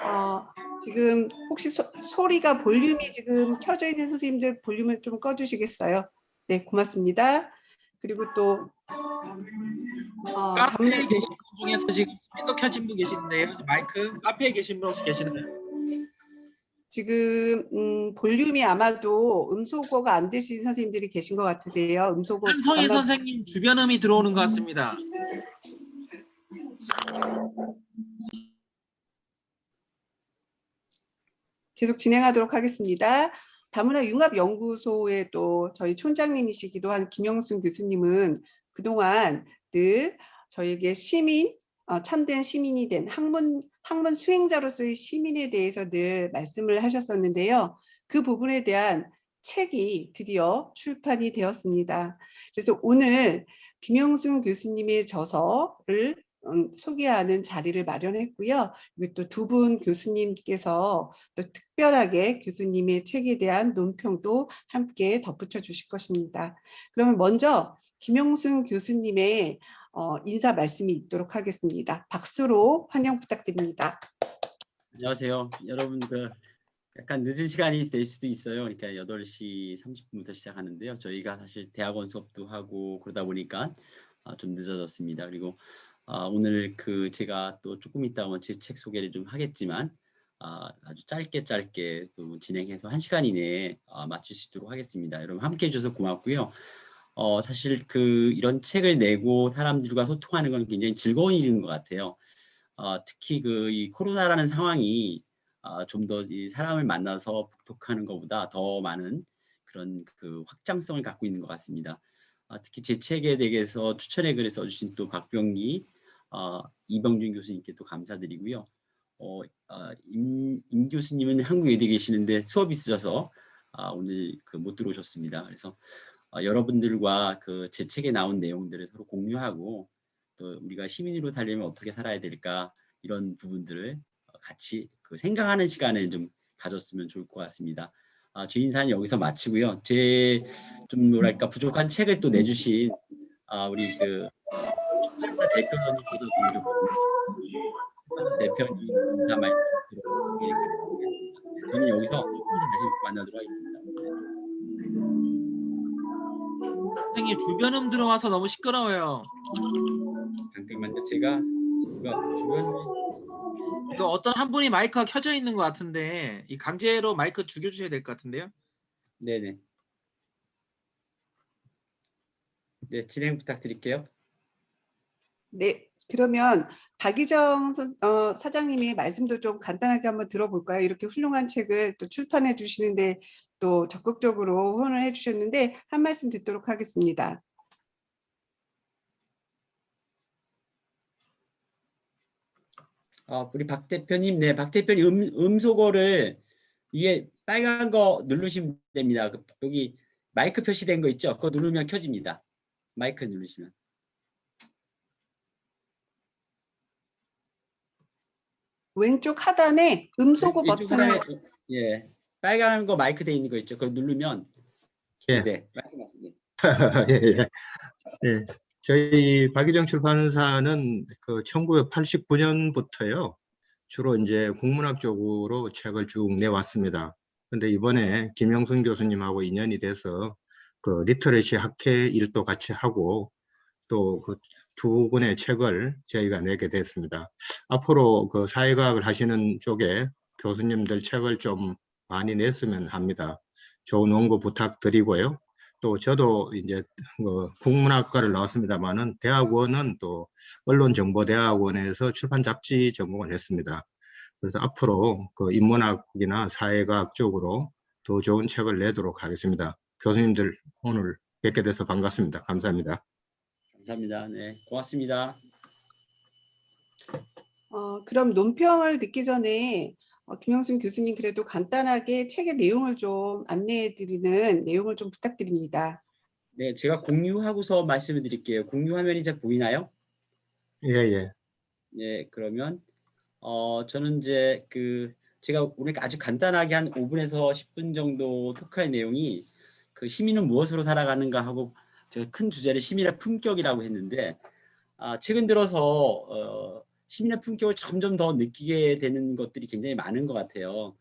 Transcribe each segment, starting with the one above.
어, 지금 혹시 소리가 볼륨이 지금 켜져 있는 선생님들 볼륨을 좀 꺼주시겠어요? 네, 고맙습니다. 그리고 또 카페에 계신 분 중에서 지금 스피커 켜진 분 계신데요. 마이크 카페에 계신 분 혹시 계시나요? 지금 볼륨이 아마도 음소거가 안 되신 선생님들이 계신 것 같으세요. 음소거 한성희 잠깐만. 선생님 주변음이 들어오는 것 같습니다. 계속 진행하도록 하겠습니다. 다문화 융합연구소의 또 저희 촌장님이시기도 한 김영순 교수님은 그동안 늘 저에게 시민, 참된 시민이 된 학문 수행자로서의 시민에 대해서 늘 말씀을 하셨었는데요. 그 부분에 대한 책이 드디어 출판이 되었습니다. 그래서 오늘 김영순 교수님의 저서를 소개하는 자리를 마련했고요. 그리고 또 두 분 교수님께서 또 특별하게 교수님의 책에 대한 논평도 함께 덧붙여 주실 것입니다. 그러면 먼저 김영순 교수님의 인사 말씀이 있도록 하겠습니다. 박수로 환영 부탁드립니다. 안녕하세요. 여러분 약간 늦은 시간이 될 수도 있어요. 그러니까 8시 30분부터 시작하는데요. 저희가 사실 대학원 수업도 하고 그러다 보니까 좀 늦어졌습니다. 그리고 오늘 제가 또 조금 있다가 제 책 소개를 좀 하겠지만 아주 짧게 진행해서 1시간 이내에 마칠 수 있도록 하겠습니다. 여러분 함께 해주셔서 고맙고요. 사실 이런 책을 내고 사람들과 소통하는 건 굉장히 즐거운 일인 것 같아요. 특히 이 코로나라는 상황이 좀 더 이 사람을 만나서 북톡하는 것보다 더 많은 그런 확장성을 갖고 있는 것 같습니다. 특히 제 책에 대해서 추천의 글을 써주신 또 박병기, 이병준 교수님께 또 감사드리고요. 임 교수님은 한국에 계시는데 수업이 있으셔서 오늘 못 들어오셨습니다. 그래서 여러분들과 제 책에 나온 내용들을 서로 공유하고 또 우리가 시민으로 살려면 어떻게 살아야 될까 이런 부분들을 같이 생각하는 시간을 좀 가졌으면 좋을 것 같습니다. 제 인사는 여기서 마치고요. 제 좀 뭐랄까 부족한 책을 또 내주신 우리 출판사 대표님께도 출판사 대표님 인사 말씀 드리도록 하겠습니다. 저는 여기서 다시 만나도록 하겠습니다. 선생님 주변음 들어와서 너무 시끄러워요. 잠깐만요. 제가 이거 어떤 한 분이 마이크가 켜져 있는 것 같은데 이 강제로 마이크 죽여주셔야 될 것 같은데요. 네네. 네, 진행 부탁드릴게요. 네, 그러면 박희정 사장님의 말씀도 좀 간단하게 한번 들어볼까요? 이렇게 훌륭한 책을 또 출판해 주시는데 또 적극적으로 후원을 해주셨는데 한 말씀 듣도록 하겠습니다. 우리 박 대표님, 네, 박 대표님 음소거를 위에 빨간 거 누르시면 됩니다. 여기 마이크 표시된 거 있죠? 그거 누르면 켜집니다. 마이크 누르시면. 왼쪽 하단에 음소거 버튼을 예, 빨간 거 마이크 돼 있는 거 있죠? 그거 누르면 예. 네, 말씀하십니다. 예, 예. 예. 저희 박희정 출판사는 1989년부터요. 주로 이제 국문학 쪽으로 책을 쭉 내왔습니다. 근데 이번에 김영순 교수님하고 인연이 돼서 리터러시 학회 일도 같이 하고 또 두 권의 책을 저희가 내게 됐습니다. 앞으로 사회과학을 하시는 쪽에 교수님들 책을 좀 많이 냈으면 합니다. 좋은 원고 부탁드리고요. 또 저도 이제 국문학과를 나왔습니다만은 대학원은 또 언론정보대학원에서 출판 잡지 전공을 했습니다. 그래서 앞으로 인문학이나 사회과학 쪽으로 더 좋은 책을 내도록 하겠습니다. 교수님들 오늘 뵙게 돼서 반갑습니다. 감사합니다. 감사합니다. 네, 고맙습니다. 그럼 논평을 듣기 전에 김영순 교수님 그래도 간단하게 책의 내용을 좀 안내해 드리는 내용을 좀 부탁드립니다. 네, 제가 공유하고서 말씀을 드릴게요. 공유 화면이 잘 보이나요? 예, 예. 예, 그러면 저는 이제 제가 오늘 아주 간단하게 한 5분에서 10분 정도 토크할 내용이 시민은 무엇으로 살아가는가 하고 제가 큰 주제를 시민의 품격이라고 했는데 최근 들어서 시민의 품격을 점점 더 느끼게 되는 것들이 굉장히 많은 것 같아요.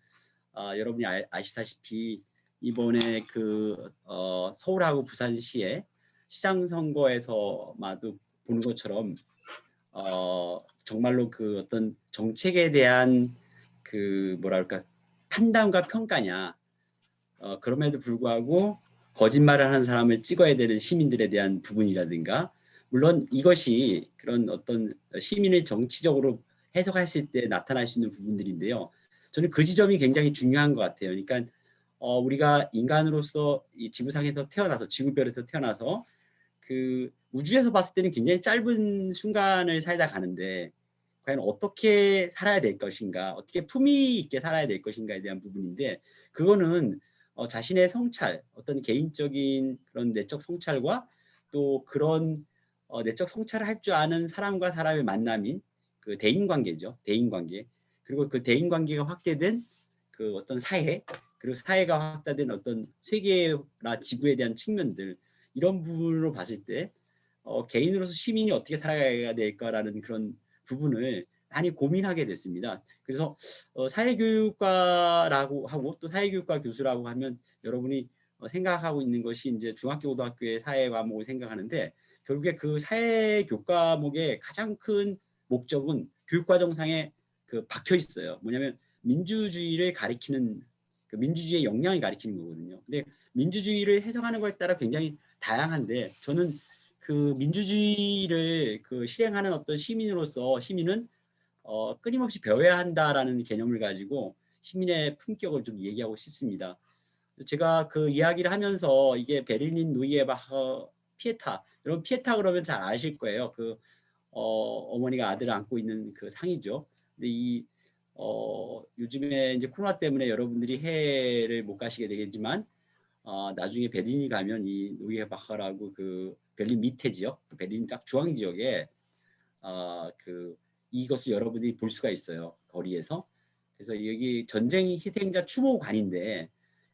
여러분이 아시다시피 이번에 서울하고 부산시의 시장 선거에서마도 보는 것처럼 정말로 어떤 정책에 대한 뭐랄까 판단과 평가냐, 그럼에도 불구하고 거짓말을 하는 사람을 찍어야 되는 시민들에 대한 부분이라든가, 물론 이것이 그런 어떤 시민을 정치적으로 해석했을 때 나타날 수 있는 부분들인데요. 저는 그 지점이 굉장히 중요한 것 같아요. 그러니까 우리가 인간으로서 이 지구상에서 태어나서, 지구별에서 태어나서 우주에서 봤을 때는 굉장히 짧은 순간을 살다 가는데, 과연 어떻게 살아야 될 것인가, 어떻게 품위 있게 살아야 될 것인가에 대한 부분인데, 그거는 자신의 성찰, 어떤 개인적인 그런 내적 성찰과 또 그런 내적 성찰을 할 줄 아는 사람과 사람의 만남인 대인관계죠. 대인관계. 그리고 그 대인관계가 확대된 어떤 사회, 그리고 사회가 확대된 어떤 세계나 지구에 대한 측면들, 이런 부분으로 봤을 때 개인으로서 시민이 어떻게 살아가야 될까라는 그런 부분을 많이 고민하게 됐습니다. 그래서 사회교육과라고 하고 또 사회교육과 교수라고 하면 여러분이 생각하고 있는 것이 이제 중학교, 고등학교의 사회 과목을 생각하는데, 결국에 그 사회교육 과목의 가장 큰 목적은 교육과정상에 박혀 있어요. 뭐냐면 민주주의를 가리키는, 민주주의의 역량을 가리키는 거거든요. 근데 민주주의를 해석하는 것에 따라 굉장히 다양한데, 저는 민주주의를 실행하는 어떤 시민으로서 시민은 끊임없이 배워야 한다라는 개념을 가지고 시민의 품격을 좀 얘기하고 싶습니다. 제가 이야기를 하면서 이게 베를린 노이에바흐 피에타, 여러분 피에타 그러면 잘 아실 거예요. 어머니가 아들을 안고 있는 상이죠. 근데 요즘에 이제 코로나 때문에 여러분들이 해외를 못 가시게 되겠지만 나중에 베를린이 가면 이 노이에바흐라고 베를린 밑에 지역, 베를린 딱 중앙 지역에 이것을 여러분들이 볼 수가 있어요. 거리에서. 그래서 여기 전쟁 희생자 추모관인데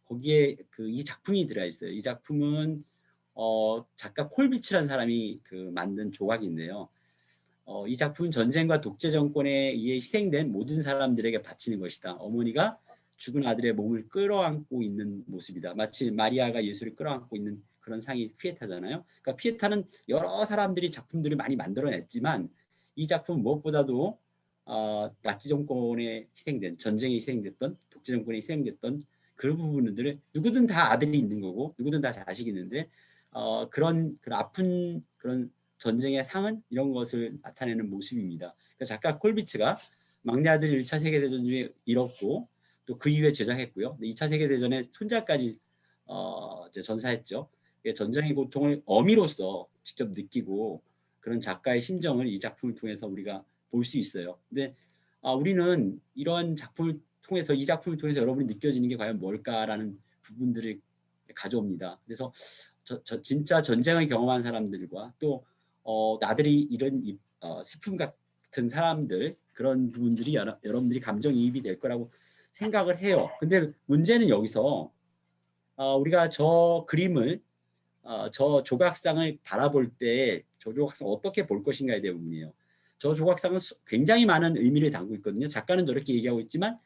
거기에 이 작품이 들어 있어요. 이 작품은 작가 콜비츠라는 사람이 만든 조각인데요. 이 작품은 전쟁과 독재 정권에 의해 희생된 모든 사람들에게 바치는 것이다. 어머니가 죽은 아들의 몸을 끌어안고 있는 모습이다. 마치 마리아가 예수를 끌어안고 있는 그런 상이 피에타잖아요. 그러니까 피에타는 여러 사람들이 작품들을 많이 만들어냈지만 이 작품 무엇보다도 나치 정권에 희생된, 전쟁에 희생됐던, 독재 정권에 희생됐던 그런 부분들을, 누구든 다 아들이 있는 거고 누구든 다 자식이 있는데 그런 아픈 그런 전쟁의 상은 이런 것을 나타내는 모습입니다. 그러니까 작가 콜비츠가 막내 아들 1차 세계대전 중에 잃었고 또 그 이후에 제작했고요. 2차 세계대전에 손자까지 전사했죠. 전쟁의 고통을 어미로서 직접 느끼고 그런 작가의 심정을 이 작품을 통해서 우리가 볼 수 있어요. 근데 우리는 이런 작품을 통해서, 이 작품을 통해서 여러분이 느껴지는 게 과연 뭘까라는 부분들을 가져옵니다. 그래서 진짜 전쟁을 경험한 사람들과 또 나들이 이런 슬픔 같은 사람들, 그런 부분들이 여러분들이 감정이입이 될 거라고 생각을 해요. 근데 문제는 여기서 우리가 저 그림을, 저 조각상을 바라볼 때 저 조각상 어떻게 볼 것인가에 대한 부분이에요. 저 조각상은 굉장히 많은 의미를 담고 있거든요. 작가는 저렇게 얘기하고 있지만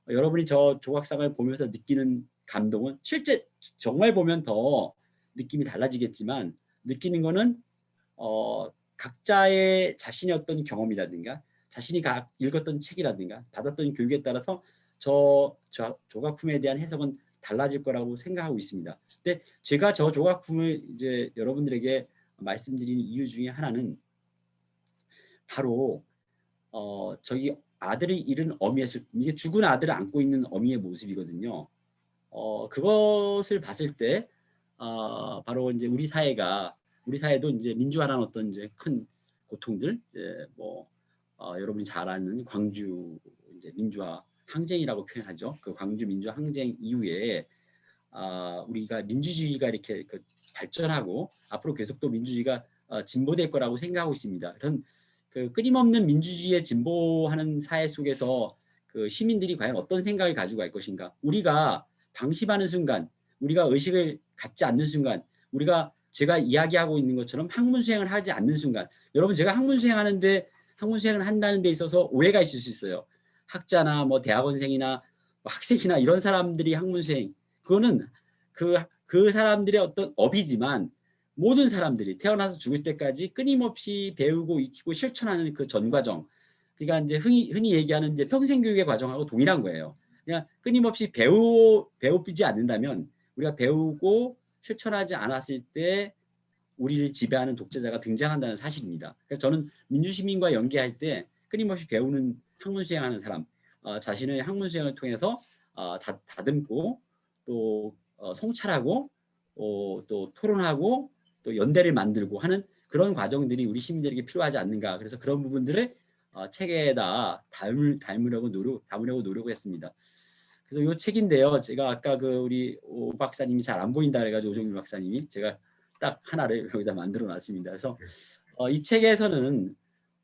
여러분이 저 조각상을 보면서 느끼는 감동은 실제 정말 보면 더 느낌이 달라지겠지만, 느끼는 거는 각자의 자신의 어떤 경험이라든가 자신이 읽었던 책이라든가 받았던 교육에 따라서 저 조각품에 대한 해석은 달라질 거라고 생각하고 있습니다. 근데 제가 저 조각품을 이제 여러분들에게 말씀드리는 이유 중에 하나는 바로 저기 아들이 잃은 어미의 슬픔, 이게 죽은 아들을 안고 있는 어미의 모습이거든요. 그것을 봤을 때 바로 이제 우리 사회도 이제 민주화라는 어떤 이제 큰 고통들, 이제 여러분이 잘 아는 광주 이제 민주화 항쟁이라고 표현하죠. 그 광주 민주화 항쟁 이후에 우리가 민주주의가 이렇게 발전하고 앞으로 계속 또 민주주의가 진보될 거라고 생각하고 있습니다. 그런 끊임없는 민주주의에 진보하는 사회 속에서 시민들이 과연 어떤 생각을 가지고 갈 것인가. 우리가 방심하는 순간, 우리가 의식을 갖지 않는 순간, 제가 이야기하고 있는 것처럼 학문 수행을 하지 않는 순간, 여러분 제가 학문 수행하는데 학문 수행을 한다는 데 있어서 오해가 있을 수 있어요. 학자나 뭐 대학원생이나 뭐 학생이나 이런 사람들이 학문 수행, 그거는 그 사람들의 어떤 업이지만 모든 사람들이 태어나서 죽을 때까지 끊임없이 배우고 익히고 실천하는 그 전 과정, 그러니까 이제 흔히 얘기하는 이제 평생 교육의 과정하고 동일한 거예요. 그냥 끊임없이 배우지 않는다면, 우리가 배우고 실천하지 않았을 때 우리를 지배하는 독재자가 등장한다는 사실입니다. 그래서 저는 민주시민과 연계할 때 끊임없이 배우는 학문 수행하는 사람, 자신의 학문 수행을 통해서 다듬고 또 성찰하고 또 토론하고 또 연대를 만들고 하는 그런 과정들이 우리 시민들에게 필요하지 않는가. 그래서 그런 부분들을 책에다 담으려고 노력을 했습니다. 그래서 이 책인데요. 제가 아까 우리 오 박사님이 잘 안 보인다 그래가지고 오종일 박사님이 제가 딱 하나를 여기다 만들어 놨습니다. 그래서 이 책에서는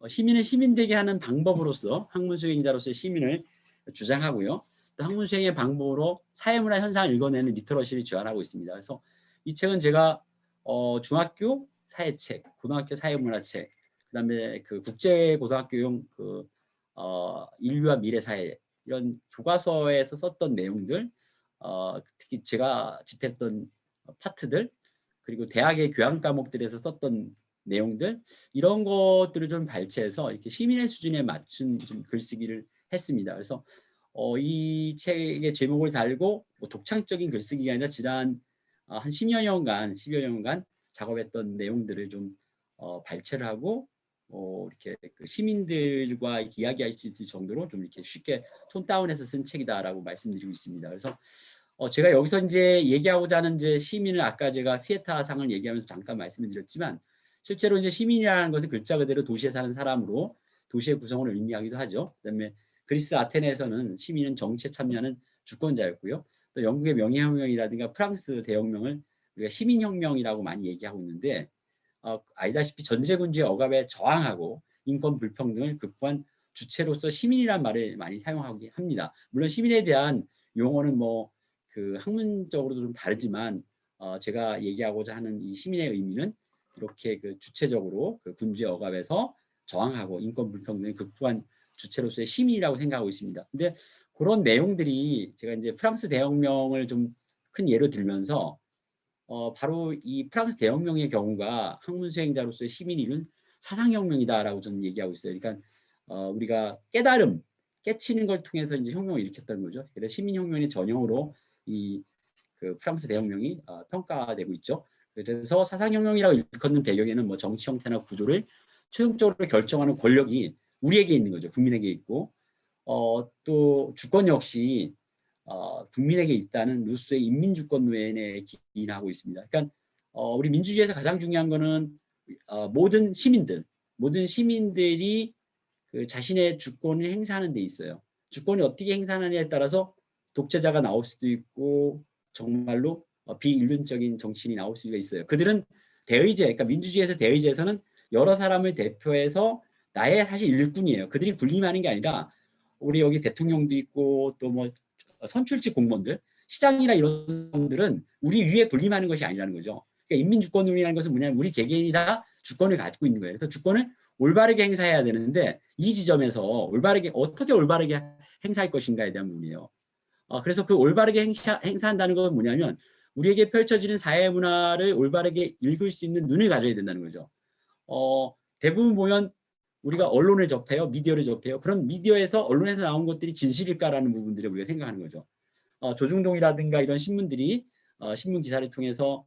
시민을 시민되게 하는 방법으로서 학문 수행자로서의 시민을 주장하고요. 또 학문 수행의 방법으로 사회문화 현상을 읽어내는 리터러시를 주안하고 있습니다. 그래서 이 책은 제가 중학교 사회책, 고등학교 사회문화책, 그다음에 그 국제 고등학교용 인류와 미래 사회 이런 교과서에서 썼던 내용들, 특히 제가 집필했던 파트들, 그리고 대학의 교양 과목들에서 썼던 내용들, 이런 것들을 좀 발췌해서 이렇게 시민의 수준에 맞춘 좀 글쓰기를 했습니다. 그래서 이 책의 제목을 달고 뭐 독창적인 글쓰기가 아니라 지난 한 10여 년간 작업했던 내용들을 좀 발췌를 하고 이렇게 그 시민들과 이야기할 수 있을 정도로 좀 이렇게 쉽게 톤 다운해서 쓴 책이다라고 말씀드리고 있습니다. 그래서 제가 여기서 이제 얘기하고자 하는 이제 시민을, 아까 제가 피에타상을 얘기하면서 잠깐 말씀을 드렸지만, 실제로 이제 시민이라는 것은 글자 그대로 도시에 사는 사람으로 도시의 구성을 의미하기도 하죠. 그다음에 그리스 아테네에서는 시민은 정치에 참여하는 주권자였고요. 또 영국의 명예혁명이라든가 프랑스 대혁명을 우리가 시민혁명이라고 많이 얘기하고 있는데, 알다시피 전제군주의 억압에 저항하고 인권 불평등을 극복한 주체로서 시민이란 말을 많이 사용하게 합니다. 물론 시민에 대한 용어는 뭐 그 학문적으로도 좀 다르지만 제가 얘기하고자 하는 이 시민의 의미는 이렇게 그 주체적으로 그 군주의 억압에서 저항하고 인권 불평등을 극복한 주체로서의 시민이라고 생각하고 있습니다. 근데 그런 내용들이 제가 이제 프랑스 대혁명을 좀 큰 예로 들면서 바로 이 프랑스 대혁명의 경우가 학문 수행자로서의 시민이 이룬 사상혁명이다라고 저는 얘기하고 있어요. 그러니까 우리가 깨치는 걸 통해서 이제 혁명을 일으켰다는 거죠. 그래서 시민혁명의 전형으로 그 프랑스 대혁명이 평가되고 있죠. 그래서 사상혁명이라고 일컫는 배경에는 뭐 정치 형태나 구조를 최종적으로 결정하는 권력이 우리에게 있는 거죠. 국민에게 있고, 또 주권 역시 국민에게 있다는 루소의 인민주권론에 기인하고 있습니다. 그러니까 우리 민주주의에서 가장 중요한 거는 모든 시민들이 그 자신의 주권을 행사하는 데 있어요. 주권이 어떻게 행사하느냐에 따라서 독재자가 나올 수도 있고 정말로 비인륜적인 정치인이 나올 수가 있어요. 그들은 대의제, 그러니까 민주주의에서 대의제에서는 여러 사람을 대표해서 나의 사실 일꾼이에요. 그들이 군림하는 게 아니라 우리 여기 대통령도 있고 또 뭐 선출직 공무원들, 시장이나 이런 분들은 우리 위에 군림하는 것이 아니라는 거죠. 그러니까 인민주권론이라는 것은 뭐냐면 우리 개개인이 다 주권을 가지고 있는 거예요. 그래서 주권을 올바르게 행사해야 되는데 이 지점에서 어떻게 올바르게 행사할 것인가에 대한 부분이에요. 그래서 그 올바르게 행사한다는 건 뭐냐면 우리에게 펼쳐지는 사회문화를 올바르게 읽을 수 있는 눈을 가져야 된다는 거죠. 대부분 보면 우리가 언론을 접해요. 미디어를 접해요. 그럼 미디어에서 언론에서 나온 것들이 진실일까라는 부분들을 우리가 생각하는 거죠. 조중동이라든가 이런 신문들이 신문 기사를 통해서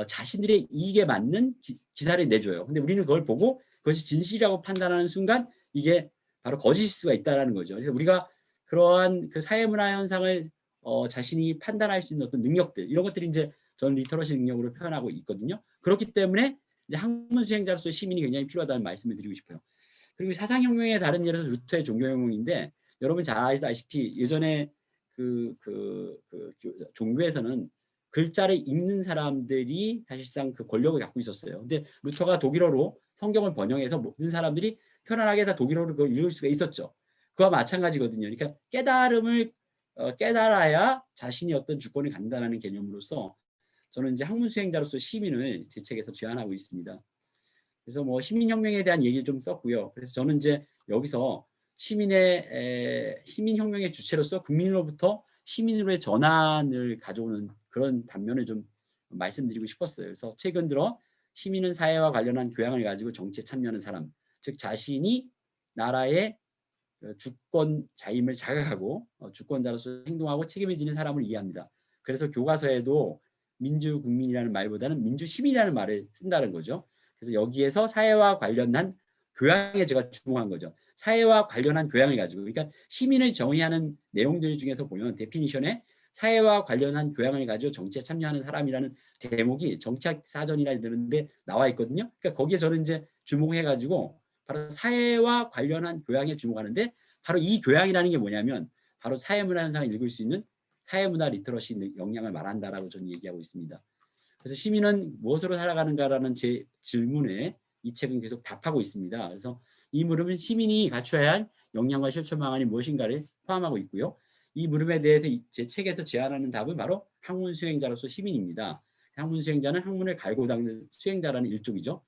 자신들의 이익에 맞는 기사를 내줘요. 근데 우리는 그걸 보고 그것이 진실이라고 판단하는 순간 이게 바로 거짓일 수가 있다는 거죠. 그래서 우리가 그러한 그 사회문화 현상을 자신이 판단할 수 있는 어떤 능력들, 이런 것들이 이제 저는 리터러시 능력으로 표현하고 있거든요. 그렇기 때문에 이제 학문 수행자로서의 시민이 굉장히 필요하다는 말씀을 드리고 싶어요. 그리고 사상혁명의 다른 예로서 루터의 종교혁명인데, 여러분 잘 아시다시피 예전에 종교에서는 글자를 읽는 사람들이 사실상 그 권력을 갖고 있었어요. 근데 루터가 독일어로 성경을 번역해서 모든 사람들이 편안하게 다 독일어로 그걸 읽을 수가 있었죠. 그와 마찬가지거든요. 그러니까 깨달음을 깨달아야 자신이 어떤 주권을 갖는다는 개념으로서 저는 이제 학문 수행자로서 시민을 제 책에서 제안하고 있습니다. 그래서 뭐 시민혁명에 대한 얘기를 좀 썼고요. 그래서 저는 이제 여기서 시민혁명의 주체로서 국민으로부터 시민으로의 전환을 가져오는 그런 단면을 좀 말씀드리고 싶었어요. 그래서 최근 들어 시민은 사회와 관련한 교양을 가지고 정치에 참여하는 사람, 즉 자신이 나라의 주권 자임을 자각하고 주권자로서 행동하고 책임을 지는 사람을 이해합니다. 그래서 교과서에도 민주국민이라는 말보다는 민주시민이라는 말을 쓴다는 거죠. 그래서 여기에서 사회와 관련한 교양에 제가 주목한 거죠. 사회와 관련한 교양을 가지고, 그러니까 시민을 정의하는 내용들 중에서 보면 데피니션에 사회와 관련한 교양을 가지고 정치에 참여하는 사람이라는 대목이 정치학 사전이라 되는데 나와 있거든요. 그러니까 거기에 저는 이제 주목해가지고 바로 사회와 관련한 교양에 주목하는데, 바로 이 교양이라는 게 뭐냐면 바로 사회문화 현상을 읽을 수 있는 사회문화 리터러시 역량을 말한다라고 저는 얘기하고 있습니다. 그래서 시민은 무엇으로 살아가는가라는 제 질문에 이 책은 계속 답하고 있습니다. 그래서 이 물음은 시민이 갖춰야 할 역량과 실천 방안이 무엇인가를 포함하고 있고요. 이 물음에 대해서 제 책에서 제안하는 답은 바로 학문 수행자로서 시민입니다. 학문 수행자는 학문을 갈고 닦는 수행자라는 일종이죠.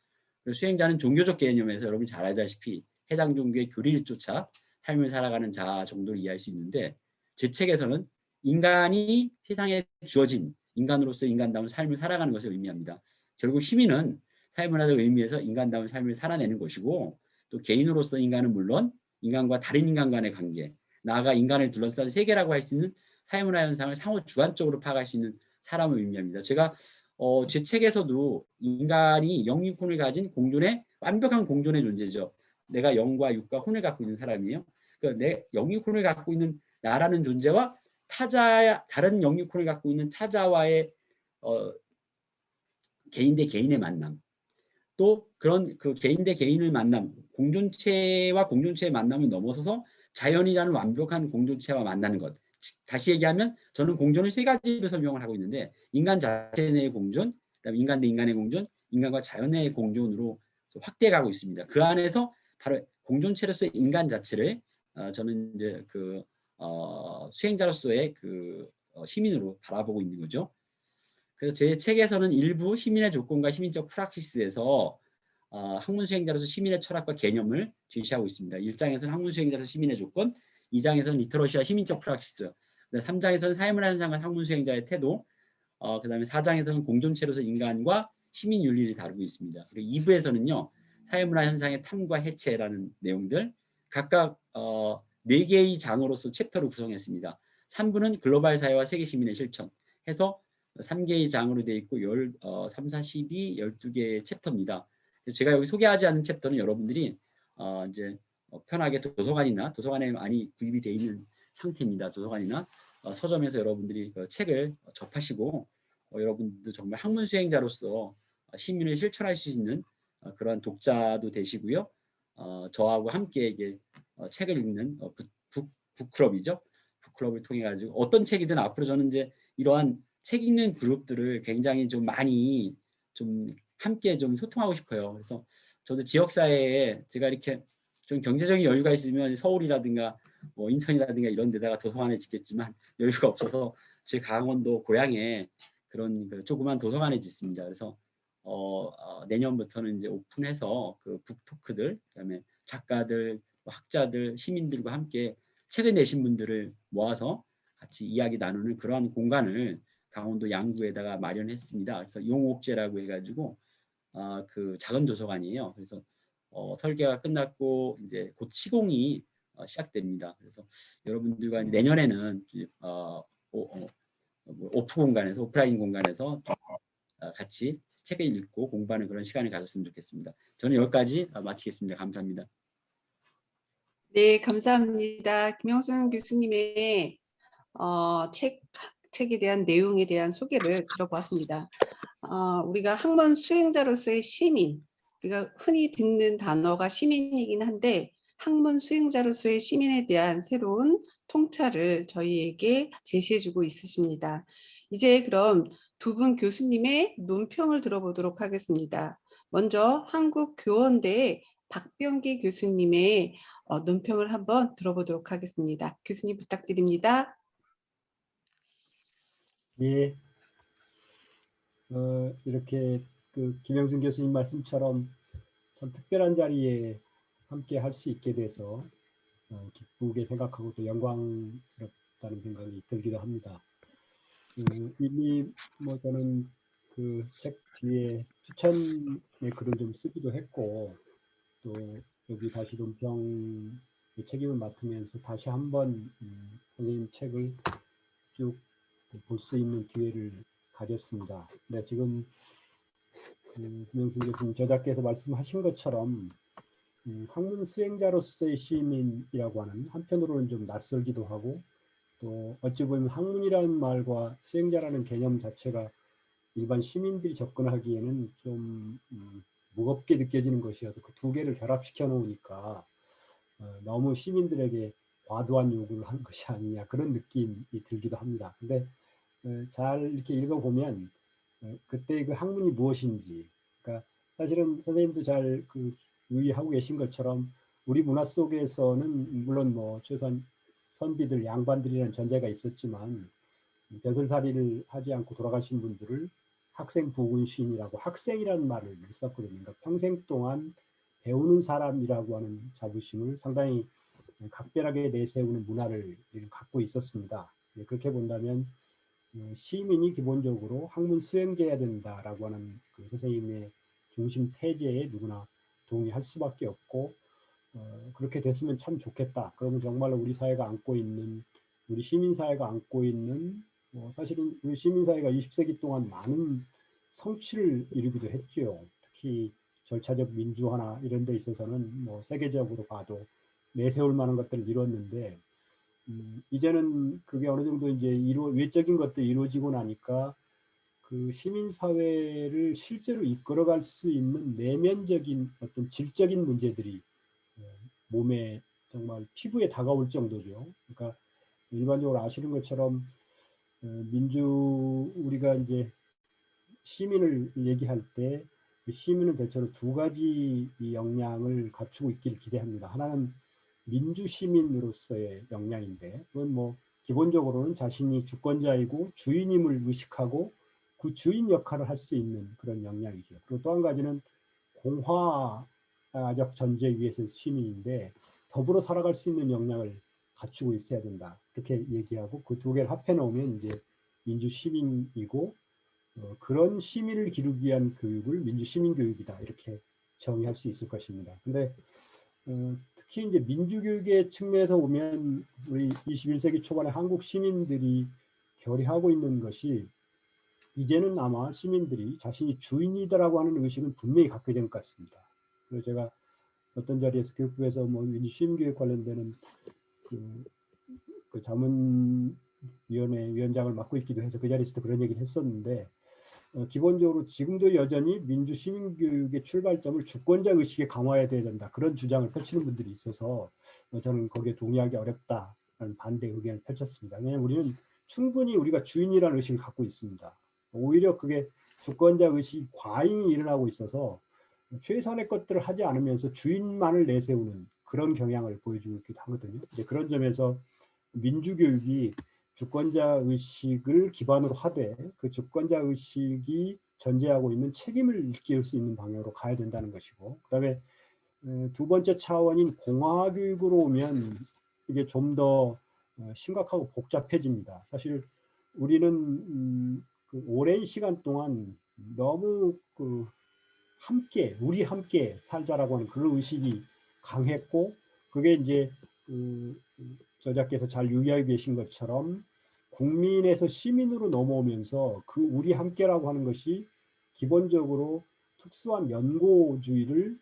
수행자는 종교적 개념에서 여러분이 잘 알다시피 해당 종교의 교리를 쫓아 삶을 살아가는 자 정도로 이해할 수 있는데, 제 책에서는 인간이 세상에 주어진 인간으로서 인간다운 삶을 살아가는 것을 의미합니다. 결국 시민은 사회문화적 의미에서 인간다운 삶을 살아내는 것이고, 또 개인으로서 인간은 물론 인간과 다른 인간 간의 관계, 나아가 인간을 둘러싼 세계라고 할 수 있는 사회문화 현상을 상호 주관적으로 파악할 수 있는 사람을 의미합니다. 제가 제 책에서도 인간이 영육혼을 가진 공존의 완벽한 공존의 존재죠. 내가 영과 육과 혼을 갖고 있는 사람이에요. 그러니까 내 영육혼을 갖고 있는 나라는 존재와 다른 영육혼을 갖고 있는 타자와의 개인 대 개인의 만남, 또 그런 그 개인 대 개인의 만남, 공존체와 공존체의 만남을 넘어서서 자연이라는 완벽한 공존체와 만나는 것. 다시 얘기하면 저는 공존을 세 가지로 설명을 하고 있는데, 인간 자체 내의 공존, 그다음에 인간 대 인간의 공존, 인간과 자연 내의 공존으로 확대해 가고 있습니다. 그 안에서 바로 공존체로서의 인간 자체를 저는 이제 그 수행자로서의 그 시민으로 바라보고 있는 거죠. 그래서 제 책에서는 일부 시민의 조건과 시민적 프락시스에서 학문 수행자로서 시민의 철학과 개념을 제시하고 있습니다. 1장에서는 학문 수행자로서 시민의 조건, 2장에서는 리터러시와 시민적 프락시스, 3장에서는 사회문화 현상과 학문 수행자의 태도, 그 다음에 4장에서는 공존체로서 인간과 시민 윤리를 다루고 있습니다. 그리고 2부에서는요, 사회문화 현상의 탐과 해체라는 내용들, 각각 4개의 장으로서 챕터를 구성했습니다. 3부는 글로벌 사회와 세계 시민의 실천 해서 3개의 장으로 되어 있고 3, 4, 12, 12개의 챕터입니다. 제가 여기 소개하지 않은 챕터는 여러분들이 이제 편하게 도서관에 많이 구입이 되어 있는 상태입니다. 도서관이나 서점에서 여러분들이 그 책을 접하시고 여러분들도 정말 학문 수행자로서 시민을 실천할 수 있는 그런 독자도 되시고요. 저하고 함께 이게 책을 읽는 북클럽이죠. 북클럽을 통해 가지고 어떤 책이든 앞으로 저는 이제 이러한 책 읽는 그룹들을 굉장히 좀 많이 좀 함께 좀 소통하고 싶어요. 그래서 저도 지역사회에 제가 이렇게 좀 경제적인 여유가 있으면 서울이라든가 뭐 인천이라든가 이런 데다가 도서관을 짓겠지만 여유가 없어서 제 강원도 고향에 그런 그 조그만 도서관을 짓습니다. 그래서 내년부터는 이제 오픈해서 그 북토크들, 그다음에 작가들, 학자들, 시민들과 함께 책을 내신 분들을 모아서 같이 이야기 나누는 그러한 공간을 강원도 양구에다가 마련했습니다. 그래서 용옥제라고 해가지고 그 작은 도서관이에요. 그래서 설계가 끝났고 이제 곧 시공이 시작됩니다. 그래서 여러분들과 내년에는 오프라인 공간에서 같이 책을 읽고 공부하는 그런 시간을 가졌으면 좋겠습니다. 저는 여기까지 마치겠습니다. 감사합니다. 네, 감사합니다. 김영순 교수님의 책에 대한 내용에 대한 소개를 들어보았습니다. 우리가 학문 수행자로서의 시민, 우리가 흔히 듣는 단어가 시민이긴 한데 학문 수행자로서의 시민에 대한 새로운 통찰을 저희에게 제시해주고 있으십니다. 이제 그럼 두 분 교수님의 논평을 들어보도록 하겠습니다. 먼저 한국교원대 박병기 교수님의 논평을 한번 들어보도록 하겠습니다. 교수님 부탁드립니다. 예, 이렇게 그 김영순 교수님 말씀처럼 참 특별한 자리에 함께 할 수 있게 돼서 기쁘게 생각하고 또 영광스럽다는 생각이 들기도 합니다. 이미 뭐 저는 그 책 뒤에 추천의 글을 좀 쓰기도 했고 또 여기 다시 논평 책임을 맡으면서 다시 한번 선생님 책을 쭉 볼 수 있는 기회를 가졌습니다. 네, 지금 김영순 교수님 저자께서 말씀하신 것처럼 학문 수행자로서의 시민이라고 하는 한편으로는 좀 낯설기도 하고 또 어찌 보면 학문이라는 말과 수행자라는 개념 자체가 일반 시민들이 접근하기에는 좀 무겁게 느껴지는 것이어서 그 두 개를 결합시켜 놓으니까 너무 시민들에게 과도한 요구를 하는 것이 아니냐 그런 느낌이 들기도 합니다. 근데 잘 이렇게 읽어보면 그때 그 학문이 무엇인지, 그러니까 사실은 선생님도 잘 그 유의하고 계신 것처럼 우리 문화 속에서는 물론 뭐 최소한 선비들, 양반들이라는 전제가 있었지만 벼슬살이를 하지 않고 돌아가신 분들을 학생 부군신이라고 학생이라는 말을 썼거든요. 그러니까 평생 동안 배우는 사람이라고 하는 자부심을 상당히 각별하게 내세우는 문화를 갖고 있었습니다. 그렇게 본다면 시민이 기본적으로 학문 수행자여야 된다라고 하는 그 선생님의 중심 태제에 누구나 동의할 수밖에 없고 그렇게 됐으면 참 좋겠다. 그러면 정말로 우리 사회가 안고 있는 우리 시민사회가 안고 있는 사실은 우리 시민사회가 20세기 동안 많은 성취를 이루기도 했죠. 특히 절차적 민주화나 이런 데 있어서는 뭐 세계적으로 봐도 내세울 만한 것들을 이뤘는데 이제는 그게 어느 정도 이제 외적인 것들이 이루어지고 나니까 그 시민사회를 실제로 이끌어갈 수 있는 내면적인 어떤 질적인 문제들이 몸에 정말 피부에 다가올 정도죠. 그러니까 일반적으로 아시는 것처럼 우리가 이제 시민을 얘기할 때 시민은 대체로 두 가지 역량을 갖추고 있기를 기대합니다. 하나는 민주 시민으로서의 역량인데 그건 뭐 기본적으로는 자신이 주권자이고 주인임을 의식하고 그 주인 역할을 할 수 있는 그런 역량이죠. 그리고 또 한 가지는 공화적 전제 위에서 시민인데 더불어 살아갈 수 있는 역량을 갖추고 있어야 된다. 이렇게 얘기하고 그 두 개를 합해 놓으면 이제 민주 시민이고 그런 시민을 기르기 위한 교육을 민주 시민 교육이다. 이렇게 정의할 수 있을 것입니다. 근데 특히 이제 민주교육의 측면에서 보면 우리 21세기 초반에 한국 시민들이 결의하고 있는 것이 이제는 아마 시민들이 자신이 주인이다라고 하는 의식은 분명히 갖게 된 것 같습니다. 그래서 제가 어떤 자리에서 교육부에서 뭐 민주 시민교육 관련되는 그 자문위원회 위원장을 맡고 있기도 해서 그 자리에서도 그런 얘기를 했었는데 기본적으로 지금도 여전히 민주 시민교육의 출발점을 주권자 의식에 강화해야 된다. 그런 주장을 펼치는 분들이 있어서 저는 거기에 동의하기 어렵다는 반대 의견을 펼쳤습니다. 왜냐하면 우리는 충분히 우리가 주인이라는 의식을 갖고 있습니다. 오히려 그게 주권자 의식 과잉이 일어나고 있어서 최선의 것들을 하지 않으면서 주인만을 내세우는 그런 경향을 보여주고 있기도 하거든요. 그런 점에서 민주교육이 주권자 의식을 기반으로 하되 그 주권자 의식이 전제하고 있는 책임을 일깨울 수 있는 방향으로 가야 된다는 것이고, 그다음에 두 번째 차원인 공화교육으로 오면 이게 좀 더 심각하고 복잡해집니다. 사실 우리는 그 오랜 시간 동안 너무 우리 함께 살자라고 하는 그런 의식이 강했고, 그게 이제 저자께서 잘 유의하고 계신 것처럼 국민에서 시민으로 넘어오면서 그 우리 함께라고 하는 것이 기본적으로 특수한 연고주의를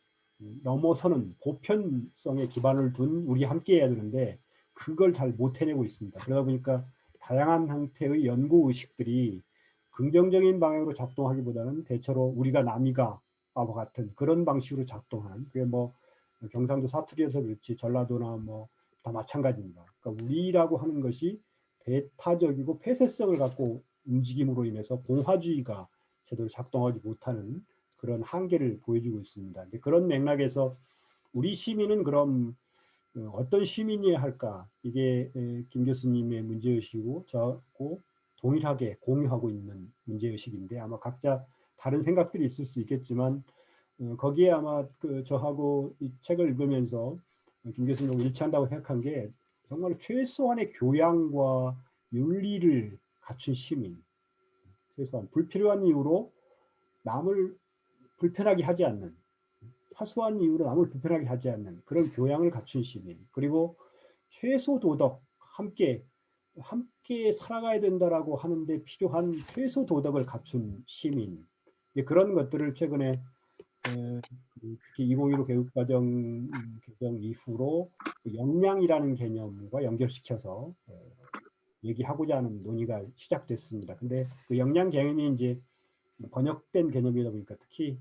넘어서는 보편성에 기반을 둔 우리 함께 해야 되는데 그걸 잘 못 해내고 있습니다. 그러다 보니까 다양한 형태의 연고의식들이 긍정적인 방향으로 작동하기보다는 대체로 우리가 남이가와 같은 그런 방식으로 작동하는, 그게 뭐 경상도 사투리에서 그렇지 전라도나 뭐 다 마찬가지입니다. 그러니까 우리라고 하는 것이 배타적이고 폐쇄성을 갖고 움직임으로 인해서 공화주의가 제대로 작동하지 못하는 그런 한계를 보여주고 있습니다. 그런 맥락에서 우리 시민은 그럼 어떤 시민이어야 할까? 이게 김 교수님의 문제의식이고 저하고 동일하게 공유하고 있는 문제의식인데 아마 각자 다른 생각들이 있을 수 있겠지만 거기에 아마 저하고 이 책을 읽으면서 김 교수님하고 일치한다고 생각한 게 정말 최소한의 교양과 윤리를 갖춘 시민, 최소한 불필요한 이유로 남을 불편하게 하지 않는, 사소한 이유로 남을 불편하게 하지 않는 그런 교양을 갖춘 시민, 그리고 최소 도덕, 함께 살아가야 된다라고 하는데 필요한 최소 도덕을 갖춘 시민, 그런 것들을 최근에 특히 2015 교육과정 개정 이후로 역량이라는 개념과 연결시켜서 얘기하고자 하는 논의가 시작됐습니다. 근데 그 역량 개념이 이제 번역된 개념이다 보니까 특히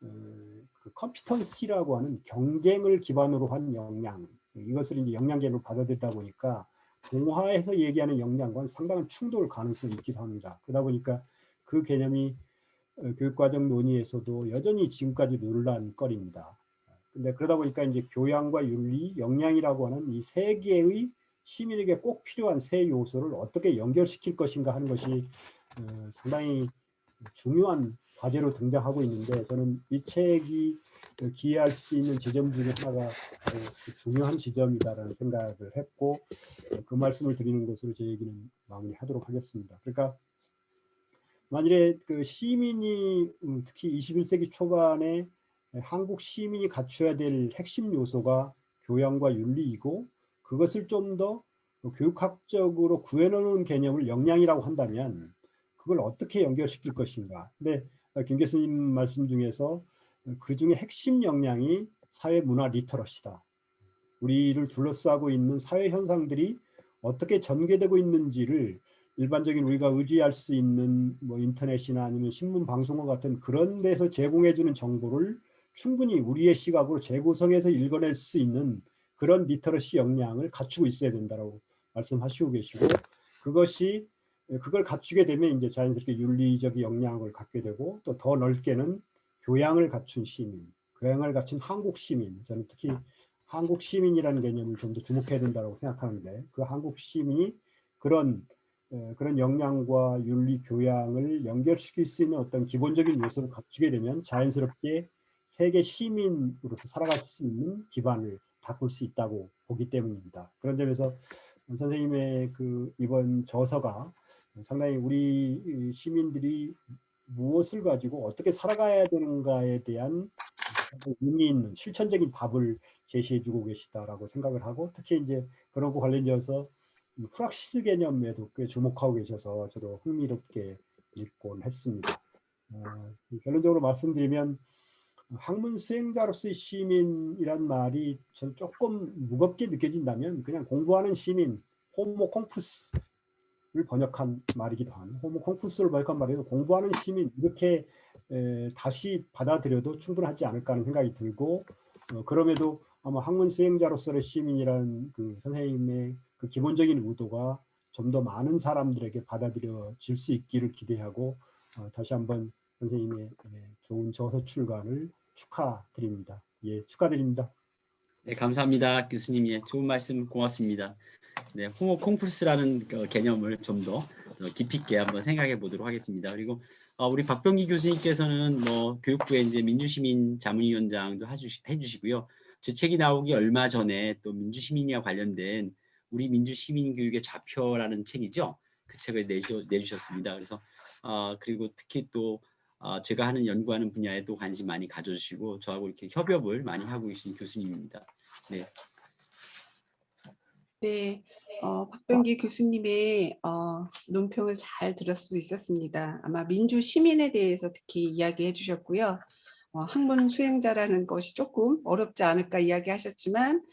그 컴피턴시라고 하는 경쟁을 기반으로 한 역량, 이것을 이제 역량 개념으로 받아들이다 보니까 공화에서 얘기하는 역량과는 상당한 충돌 가능성이 있기도 합니다. 그러다 보니까 그 개념이 교육과정 논의에서도 여전히 지금까지 논란거리입니다. 근데 그러다 보니까 이제 교양과 윤리, 역량이라고 하는 이 세 개의 시민에게 꼭 필요한 세 요소를 어떻게 연결시킬 것인가 하는 것이 상당히 중요한 과제로 등장하고 있는데, 저는 이 책이 기여할 수 있는 지점 중에 하나가 중요한 지점이다라는 생각을 했고, 그 말씀을 드리는 것으로 제 얘기는 마무리하도록 하겠습니다. 그러니까 만일에 그 시민이 특히 21세기 초반에 한국 시민이 갖춰야 될 핵심 요소가 교양과 윤리이고, 그것을 좀 더 교육학적으로 구해놓은 개념을 역량이라고 한다면 그걸 어떻게 연결시킬 것인가. 근데 김 교수님 말씀 중에서 그 중에 핵심 역량이 사회 문화 리터러시다. 우리를 둘러싸고 있는 사회 현상들이 어떻게 전개되고 있는지를 일반적인 우리가 의지할 수 있는 뭐 인터넷이나 아니면 신문 방송과 같은 그런 데서 제공해주는 정보를 충분히 우리의 시각으로 재구성해서 읽어낼 수 있는 그런 리터러시 역량을 갖추고 있어야 된다고 말씀하시고 계시고, 그걸 갖추게 되면 이제 자연스럽게 윤리적 역량을 갖게 되고, 또 더 넓게는 교양을 갖춘 시민, 교양을 갖춘 한국 시민, 저는 특히 한국 시민이라는 개념을 좀 더 주목해야 된다고 생각하는데, 그 한국 시민이 그런 역량과 윤리 교양을 연결시킬 수 있는 어떤 기본적인 요소를 갖추게 되면 자연스럽게 세계 시민으로서 살아갈 수 있는 기반을 닦을 수 있다고 보기 때문입니다. 그런 점에서 선생님의 그 이번 저서가 상당히 우리 시민들이 무엇을 가지고 어떻게 살아가야 되는가에 대한 의미 있는 실천적인 답을 제시해주고 계시다라고 생각을 하고, 특히 이제 그런 거 관련되어서 프락시스 개념에도 꽤 주목하고 계셔서 저도 흥미롭게 읽곤 했습니다. 결론적으로 말씀드리면 학문 수행자로서의 시민이란 말이 전 조금 무겁게 느껴진다면 그냥 공부하는 시민, 호모 콩푸스를 번역한 말이기도 한, 호모 콩푸스를 번역한 말이기도 공부하는 시민, 이렇게 다시 받아들여도 충분하지 않을까 하는 생각이 들고, 그럼에도 아마 학문 수행자로서의 시민이라는 그 선생님의 그 기본적인 의도가 좀 더 많은 사람들에게 받아들여질 수 있기를 기대하고, 다시 한번 선생님의 좋은 저서 출간을 축하드립니다. 예, 축하드립니다. 네, 감사합니다. 교수님. 예, 좋은 말씀 고맙습니다. 네, 호모 콩푸스라는 개념을 좀 더 깊이 있게 한번 생각해 보도록 하겠습니다. 그리고 우리 박병기 교수님께서는 뭐 교육부의 이제 민주시민 자문위원장도 해주시고요. 제 책이 나오기 얼마 전에 또 민주시민이와 관련된 우리 민주시민 교육의 좌표라는 책이죠. 그 책을 내주셨습니다. 그래서 그리고 특히 또 제가 연구하는 분야에도 관심 많이 가져주시고 저하고 이렇게 협업을 많이 하고 계신 교수님입니다. 네. 네, 박병기 교수님의 논평을 잘 들을 수 있었습니다. 아마 민주 시민에 대해서 특히 이야기해 주셨고요. 학문 수행자라는 것이 조금 어렵지 않을까 이야기하셨지만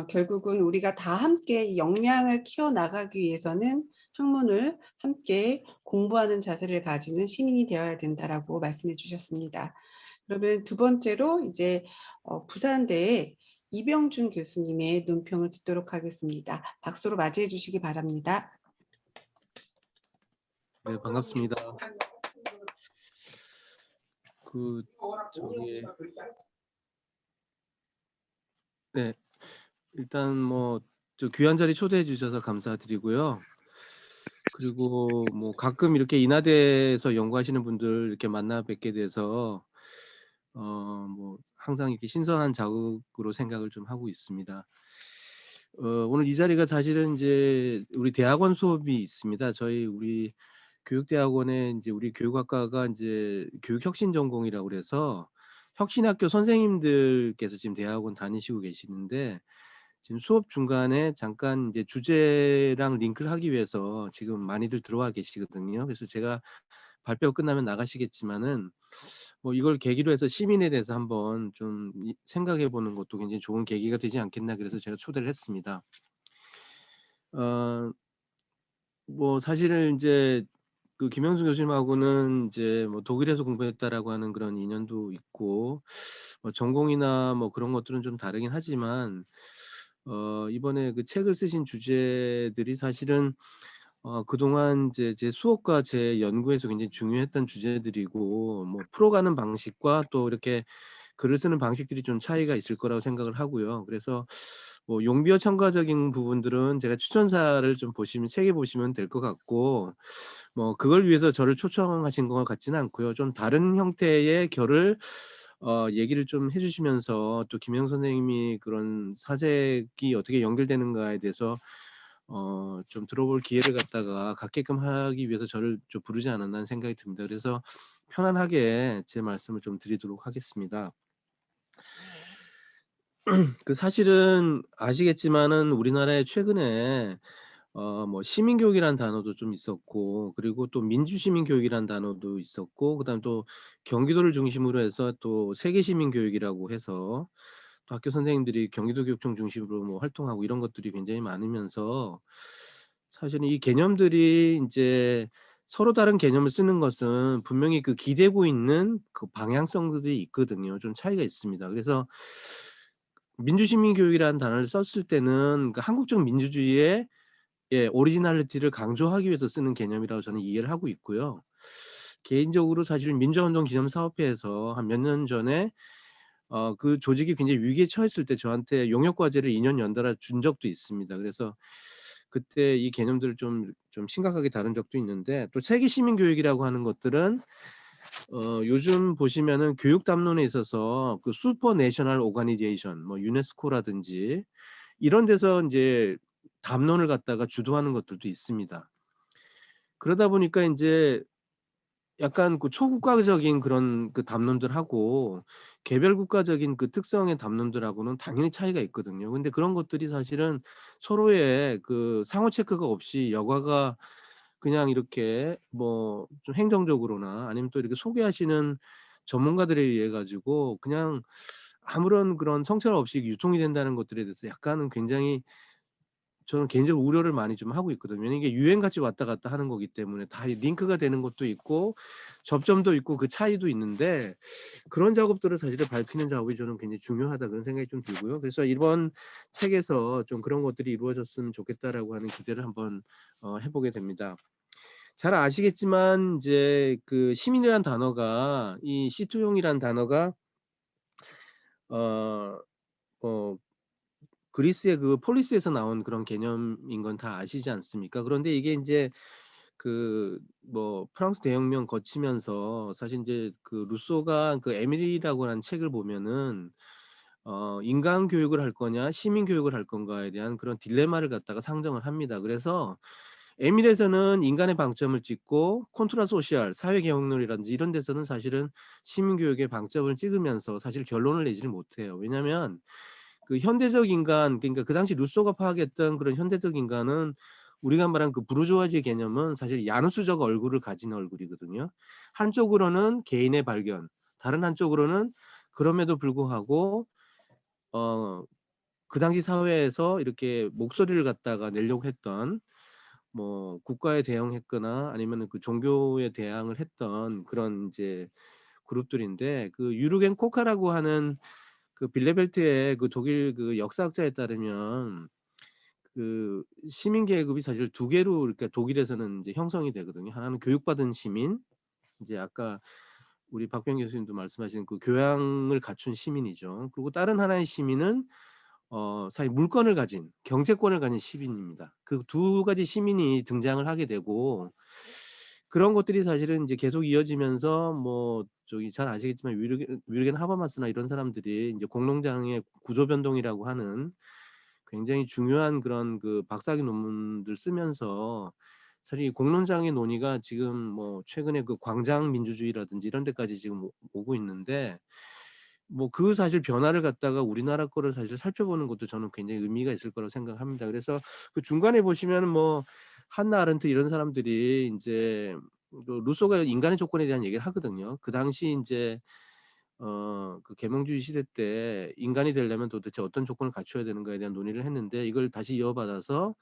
결국은 우리가 다 함께 역량을 키워나가기 위해서는 학문을 함께 공부하는 자세를 가지는 시민이 되어야 된다라고 말씀해 주셨습니다. 그러면 두 번째로 이제 부산대의 이병준 교수님의 논평을 듣도록 하겠습니다. 박수로 맞이해 주시기 바랍니다. 네, 반갑습니다. 네, 일단 뭐 저 귀한 자리 초대해 주셔서 감사드리고요. 그리고 뭐 가끔 이렇게 인하대에서 연구하시는 분들 이렇게 만나 뵙게 돼서 뭐 항상 이렇게 신선한 자극으로 생각을 좀 하고 있습니다. 오늘 이 자리가 사실은 이제 우리 대학원 수업이 있습니다. 우리 교육대학원에 이제 우리 교육학과가 이제 교육혁신 전공이라고 그래서 혁신학교 선생님들께서 지금 대학원 다니시고 계시는데 지금 수업 중간에 잠깐 이제 주제랑 링크를 하기 위해서 지금 많이들 들어와 계시거든요. 그래서 제가 발표 끝나면 나가시겠지만은 뭐 이걸 계기로 해서 시민에 대해서 한번 좀 생각해 보는 것도 굉장히 좋은 계기가 되지 않겠나 그래서 제가 초대를 했습니다. 뭐 사실은 이제 그 김영수 교수님하고는 이제 뭐 독일에서 공부했다라고 하는 그런 인연도 있고 뭐 전공이나 뭐 그런 것들은 좀 다르긴 하지만 이번에 그 책을 쓰신 주제들이 사실은 그동안 이제 제 수업과 제 연구에서 굉장히 중요했던 주제들이고 뭐 풀어가는 방식과 또 이렇게 글을 쓰는 방식들이 좀 차이가 있을 거라고 생각을 하고요. 그래서 뭐 용비어 첨가적인 부분들은 제가 추천사를 좀 보시면 책에 보시면 될 것 같고 뭐 그걸 위해서 저를 초청하신 것 같지는 않고요. 좀 다른 형태의 결을 얘기를 좀 해주시면서 또 김영 선생님이 그런 사색이 어떻게 연결되는가에 대해서 좀 들어볼 기회를 갖게끔 하기 위해서 저를 좀 부르지 않았나 생각이 듭니다. 그래서 편안하게 제 말씀을 좀 드리도록 하겠습니다. 그 사실은 아시겠지만은 우리나라에 최근에 뭐 시민교육이라는 단어도 좀 있었고 그리고 또 민주시민교육이라는 단어도 있었고 그다음 또 경기도를 중심으로 해서 또 세계시민교육이라고 해서 또 학교 선생님들이 경기도교육청 중심으로 뭐 활동하고 이런 것들이 굉장히 많으면서 사실은 이 개념들이 이제 서로 다른 개념을 쓰는 것은 분명히 그 기대고 있는 그 방향성들이 있거든요. 좀 차이가 있습니다. 그래서 민주시민교육이라는 단어를 썼을 때는 그 한국적 민주주의의 오리지널리티를 강조하기 위해서 쓰는 개념이라고 저는 이해를 하고 있고요. 개인적으로 사실 민주화운동기념사업회에서 한 몇 년 전에 그 조직이 굉장히 위기에 처했을 때 저한테 용역과제를 2년 연달아 준 적도 있습니다. 그래서 그때 이 개념들을 좀 심각하게 다룬 적도 있는데 또 세계 시민교육이라고 하는 것들은 요즘 보시면은 교육 담론에 있어서 그 슈퍼 내셔널 오가니제이션 뭐 유네스코라든지 이런 데서 이제 담론을 갖다가 주도하는 것들도 있습니다. 그러다 보니까 인제 약간 그 초국가적인 그런 그 담론들하고 개별 국가적인 그 특성의 담론들하고는 당연히 차이가 있거든요. 근데 그런 것들이 사실은 서로의 그 상호 체크가 없이 여가가 그냥 이렇게 뭐 좀 행정적으로나 아니면 또 이렇게 소개하시는 전문가들에 의해 가지고 그냥 아무런 그런 성찰 없이 유통이 된다는 것들에 대해서 약간은 굉장히 저는 개인적으로 우려를 많이 좀 하고 있거든요. 왜냐면 이게 유행같이 왔다 갔다 하는 거기 때문에 다 링크가 되는 것도 있고 접점도 있고 그 차이도 있는데 그런 작업들을 사실은 밝히는 작업이 저는 굉장히 중요하다 그런 생각이 좀 들고요. 그래서 이번 책에서 좀 그런 것들이 이루어졌으면 좋겠다라고 하는 기대를 한번 해보게 됩니다. 잘 아시겠지만 이제 그 시민이라는 단어가 이 시투용이라는 단어가 어 그리스의 그 폴리스에서 나온 그런 개념인 건 다 아시지 않습니까? 그런데 이게 인제 그 뭐 프랑스 대혁명 거치면서 사실 인제 그 루소가 그 에밀리라고 하는 책을 보면은 인간 교육을 할 거냐 시민 교육을 할 건가에 대한 그런 딜레마를 갖다가 상정을 합니다. 그래서 에밀에서는 인간의 방점을 찍고 콘트라 소시알 사회 개혁론이라든지 이런 데서는 사실은 시민 교육의 방점을 찍으면서 사실 결론을 내지를 못해요. 왜냐하면 그 현대적 인간 그러니까 그 당시 루소가 파악했던 그런 현대적 인간은 우리가 말한 그 부르주아지의 개념은 사실 야누스적 얼굴을 가진 얼굴이거든요. 한쪽으로는 개인의 발견, 다른 한쪽으로는 그럼에도 불구하고 그 당시 사회에서 이렇게 목소리를 갖다가 내려고 했던 뭐 국가에 대응했거나 아니면은 그 종교에 대항을 했던 그런 이제 그룹들인데 그 유르겐 코카라고 하는 그 빌레벨트의 그 독일 그 역사학자에 따르면 그 시민 계급이 사실 두 개로 그러니까 독일에서는 이제 형성이 되거든요. 하나는 교육받은 시민, 이제 아까 우리 박병 교수님도 말씀하신 그 교양을 갖춘 시민이죠. 그리고 다른 하나의 시민은 사실 물권을 가진 경제권을 가진 시민입니다. 그 두 가지 시민이 등장을 하게 되고 그런 것들이 사실은 이제 계속 이어지면서 뭐 저기 잘 아시겠지만 윌겐 하버마스나 이런 사람들이 이제 공농장의 구조 변동이라고 하는 굉장히 중요한 그런 그 박사학위 논문들 쓰면서 사실 이 공론장의 논의가 지금 뭐 최근에 그 광장 민주주의라든지 이런 데까지 지금 오고 있는데 뭐 그 사실 변화를 갖다가 우리나라 거를 사실 살펴보는 것도 저는 굉장히 의미가 있을 거라고 생각합니다. 그래서 그 중간에 보시면 뭐 한나 아른트 이런 사람들이 이제 그 루소가 인간의 조건에 대한 얘기를 하거든요. 그 당시 이제 그 계몽주의 시대 때 인간이 되려면 도대체 어떤 조건을 갖춰야 되는가에 대한 논의를 했는데 이걸 다시 이어받아서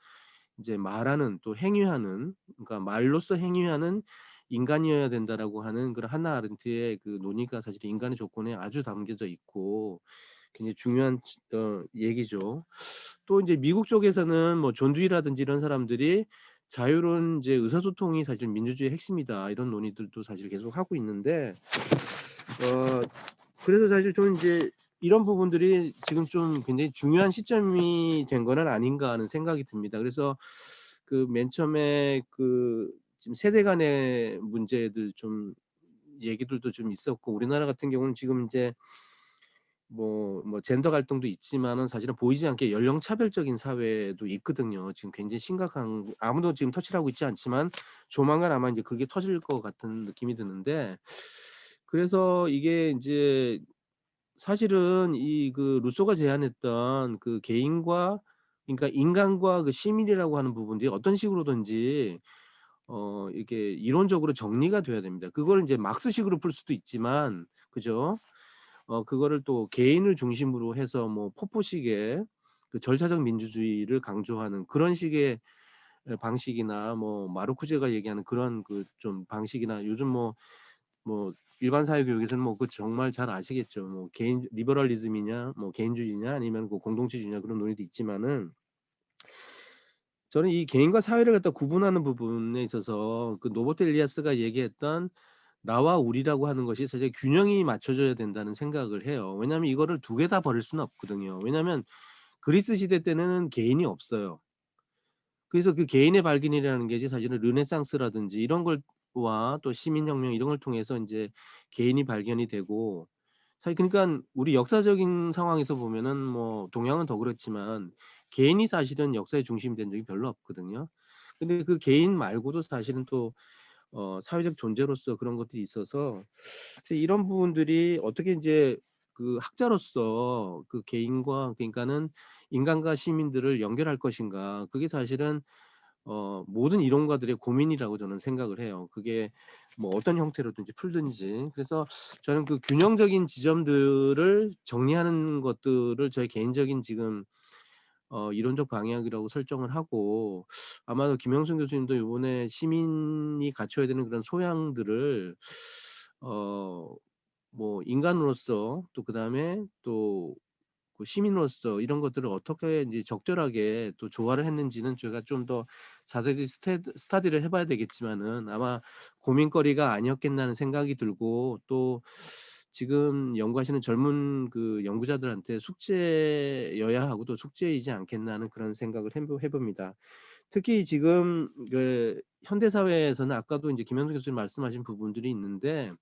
이제 말하는 또 행위하는 그러니까 말로써 행위하는 인간이어야 된다라고 하는 그런 한나 아른트의 그 논의가 사실 인간의 조건에 아주 담겨져 있고 굉장히 중요한 얘기죠. 또 이제 미국 쪽에서는 뭐 존 듀이라든지 이런 사람들이 자유로운 이제 의사소통이 사실 민주주의의 핵심이다 이런 논의들도 사실 계속 하고 있는데 그래서 사실 저는 이제 이런 부분들이 지금 좀 굉장히 중요한 시점이 된 거는 아닌가 하는 생각이 듭니다. 그래서 그 맨 처음에 그 지금 세대 간의 문제들 좀 얘기들도 좀 있었고 우리나라 같은 경우는 지금 이제 뭐 젠더 갈등도 있지만은 사실은 보이지 않게 연령 차별적인 사회도 있거든요. 지금 굉장히 심각한 아무도 지금 터치를 하고 있지 않지만 조만간 아마 이제 그게 터질 것 같은 느낌이 드는데 그래서 이게 이제 사실은 이 그 루소가 제안했던 그 개인과 그러니까 인간과 그 시민이라고 하는 부분들이 어떤 식으로든지 이게 이론적으로 정리가 돼야 됩니다. 그걸 이제 막스식으로 풀 수도 있지만 그죠? 그거를 또 개인을 중심으로 해서 뭐 포포식의 그 절차적 민주주의를 강조하는 그런 식의 방식이나 뭐 마르쿠제가 얘기하는 그런 그 좀 방식이나 요즘 뭐 일반 사회 교육에서는 뭐 그 정말 잘 아시겠죠. 뭐 개인 리버럴리즘이냐 뭐 개인주의냐 아니면 그 공동체주의냐 그런 논의도 있지만은 저는 이 개인과 사회를 갖다 구분하는 부분에 있어서 그 노버트 엘리아스가 얘기했던 나와 우리라고 하는 것이 사실 균형이 맞춰져야 된다는 생각을 해요. 왜냐하면 이거를 두 개 다 버릴 수는 없거든요. 왜냐하면 그리스 시대 때는 개인이 없어요. 그래서 그 개인의 발견이라는 게 사실은 르네상스라든지 이런 걸와 또 시민혁명 이런 걸 통해서 이제 개인이 발견이 되고 사실 그러니까 우리 역사적인 상황에서 보면은 뭐 동양은 더 그렇지만 개인이 사실은 역사의 중심이 된 적이 별로 없거든요. 근데 그 개인 말고도 사실은 또 사회적 존재로서 그런 것들이 있어서 이런 부분들이 어떻게 이제 그 학자로서 그 개인과 그러니까는 인간과 시민들을 연결할 것인가 그게 사실은 모든 이론가들의 고민이라고 저는 생각을 해요. 그게 뭐 어떤 형태로든지 풀든지. 그래서 저는 그 균형적인 지점들을 정리하는 것들을 저의 개인적인 지금 이론적 방향이라고 설정을 하고 아마도 김영순 교수님도 이번에 시민이 갖춰야 되는 그런 소양들을 뭐 인간으로서 또 그다음에 또 그 시민으로서 이런 것들을 어떻게 이제 적절하게 또 조화를 했는지는 저희가 좀 더 자세히 스타디를 해봐야 되겠지만은 아마 고민거리가 아니었겠나는 생각이 들고 또 지금 연구하시는 젊은 그 연구자들한테 숙제여야 하고 또 숙제이지 않겠나는 그런 생각을 해봅니다. 특히 지금 그 현대 사회에서는 아까도 이제 김현수 교수님 말씀하신 부분들이 있는데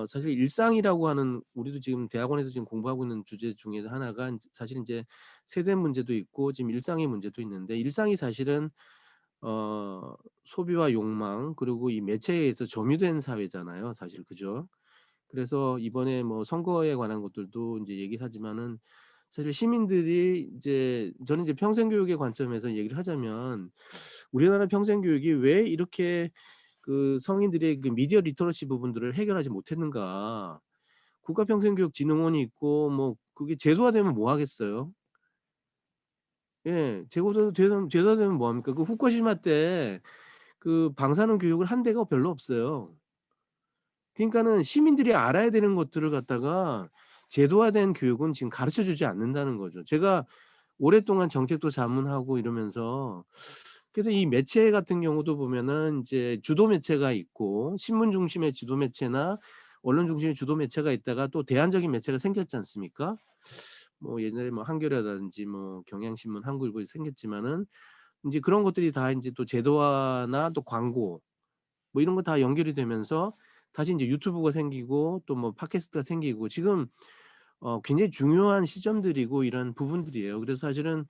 사실 일상이라고 하는 우리도 지금 대학원에서 지금 공부하고 있는 주제 중에 하나가 사실 이제 세대 문제도 있고 지금 일상의 문제도 있는데 일상이 사실은 소비와 욕망 그리고 이 매체에 의해서 점유된 사회잖아요, 사실 그죠? 그래서 이번에 뭐 선거에 관한 것들도 이제 얘기를 하지만은 사실 시민들이 이제 저는 이제 평생교육의 관점에서 얘기를 하자면 우리나라 평생교육이 왜 이렇게 그 성인들의 그 미디어 리터러시 부분들을 해결하지 못했는가. 국가평생교육진흥원이 있고 뭐 그게 제도화되면 뭐 하겠어요? 예. 제도화되면 뭐 합니까? 그 후쿠시마 때 그 방사능 교육을 한 데가 별로 없어요. 그러니까는 시민들이 알아야 되는 것들을 갖다가 제도화된 교육은 지금 가르쳐 주지 않는다는 거죠. 제가 오랫동안 정책도 자문하고 이러면서 그래서 이 매체 같은 경우도 보면은 이제 주도 매체가 있고 신문 중심의 주도 매체나 언론 중심의 주도 매체가 있다가 또 대안적인 매체가 생겼지 않습니까? 뭐 옛날에 뭐 한겨레라든지 뭐 경향신문, 한국일보 생겼지만은 인제 그런 것들이 다 인제 또 제도화나 또 광고 뭐 이런 거 다 연결이 되면서 다시 이제 유튜브가 생기고 또 뭐 팟캐스트가 생기고 지금 굉장히 중요한 시점들이고 이런 부분들이에요. 그래서 사실은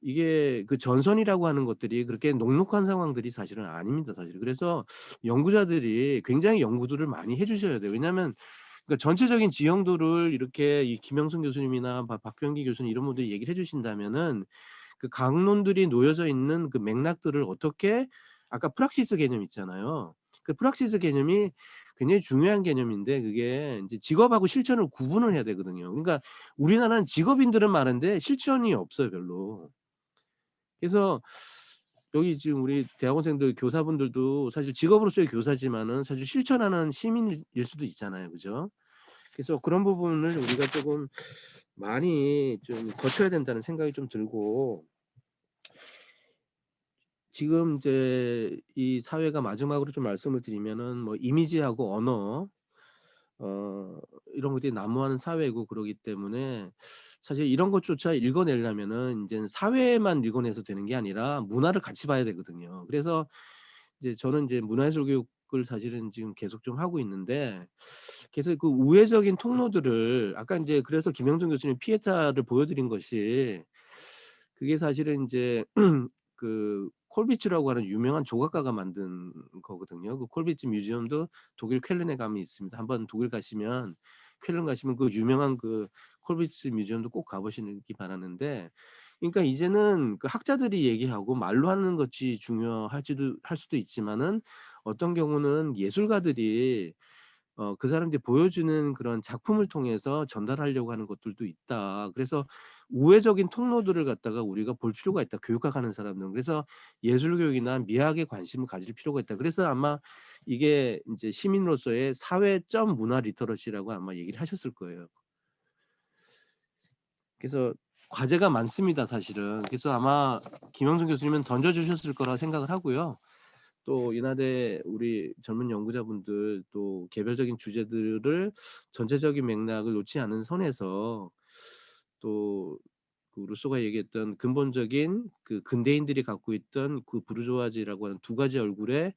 이게 그 전선이라고 하는 것들이 그렇게 녹록한 상황들이 사실은 아닙니다, 사실. 그래서 연구자들이 굉장히 연구들을 많이 해주셔야 돼요. 왜냐하면 그러니까 전체적인 지형도를 이렇게 이 김영순 교수님이나 박병기 교수님 이런 분들이 얘기를 해주신다면은 그 강론들이 놓여져 있는 그 맥락들을 어떻게 아까 프락시스 개념 있잖아요. 그 프락시스 개념이 굉장히 중요한 개념인데 그게 이제 직업하고 실천을 구분을 해야 되거든요. 그러니까 우리나라는 직업인들은 많은데 실천이 없어요, 별로. 그래서 여기 지금 우리 대학원생들 교사분들도 사실 직업으로서의 교사지만은 사실 실천하는 시민일 수도 있잖아요, 그죠? 그래서 그런 부분을 우리가 조금 많이 좀 거쳐야 된다는 생각이 좀 들고 지금 이제 이 사회가 마지막으로 좀 말씀을 드리면은 뭐 이미지하고 언어 이런 것들이 난무하는 사회고 그러기 때문에 사실 이런 것조차 읽어내려면은 이제는 사회만 읽어내서 되는 게 아니라 문화를 같이 봐야 되거든요. 그래서 이제 저는 이제 문화예술 교육을 사실은 지금 계속 좀 하고 있는데 그래서 그 우회적인 통로들을 아까 이제 그래서 김영준 교수님 피에타를 보여드린 것이 그게 사실은 이제 그 콜비츠라고 하는 유명한 조각가가 만든 거거든요. 그 콜비츠 뮤지엄도 독일 쾰른에 가면 있습니다. 한번 독일 가시면 쾰른 가시면 그 유명한 그 콜비츠 뮤지엄도 꼭 가보시기 바라는데, 그러니까 이제는 그 학자들이 얘기하고 말로 하는 것이 중요할지도 할 수도 있지만은 어떤 경우는 예술가들이 그 사람들이 보여주는 그런 작품을 통해서 전달하려고 하는 것들도 있다. 그래서 우회적인 통로들을 갖다가 우리가 볼 필요가 있다. 교육학하는 사람들은. 그래서 예술 교육이나 미학에 관심을 가질 필요가 있다. 그래서 아마 이게 이제 시민으로서의 사회적 문화 리터러시라고 아마 얘기를 하셨을 거예요. 그래서 과제가 많습니다, 사실은. 그래서 아마 김영준 교수님은 던져주셨을 거라 생각을 하고요. 또 인하대 우리 젊은 연구자분들 또 개별적인 주제들을 전체적인 맥락을 놓지 않은 선에서 또 그 루소가 얘기했던 근본적인 그 근대인들이 갖고 있던 그 부르주아지라고 하는 두 가지 얼굴의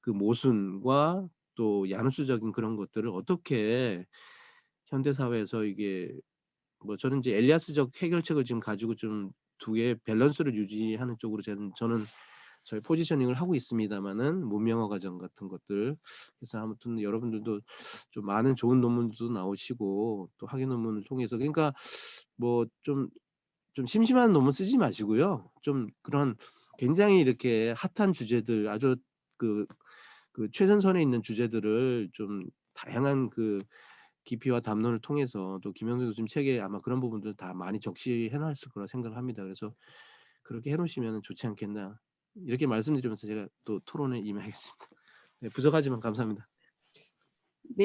그 모순과 또 야누스적인 그런 것들을 어떻게 현대 사회에서 이게 뭐 저는 이제 엘리아스적 해결책을 지금 가지고 좀 두 개의 밸런스를 유지하는 쪽으로 저는 저희 포지셔닝을 하고 있습니다만은 문명화 과정 같은 것들 그래서 아무튼 여러분들도 좀 많은 좋은 논문도 나오시고 또 학예 논문을 통해서 그러니까 뭐 좀 심심한 논문 쓰지 마시고요. 좀 그런 굉장히 이렇게 핫한 주제들 아주 그 최전선에 있는 주제들을 좀 다양한 그 깊이와 담론을 통해서 또 김영준 교수님 책에 아마 그런 부분들 다 많이 적시해 놨을 거라 생각을 합니다. 그래서 그렇게 해 놓으시면 좋지 않겠나. 이렇게 말씀드리면서 제가 또 토론에 임하겠습니다. 네, 부족하지만 감사합니다. 네.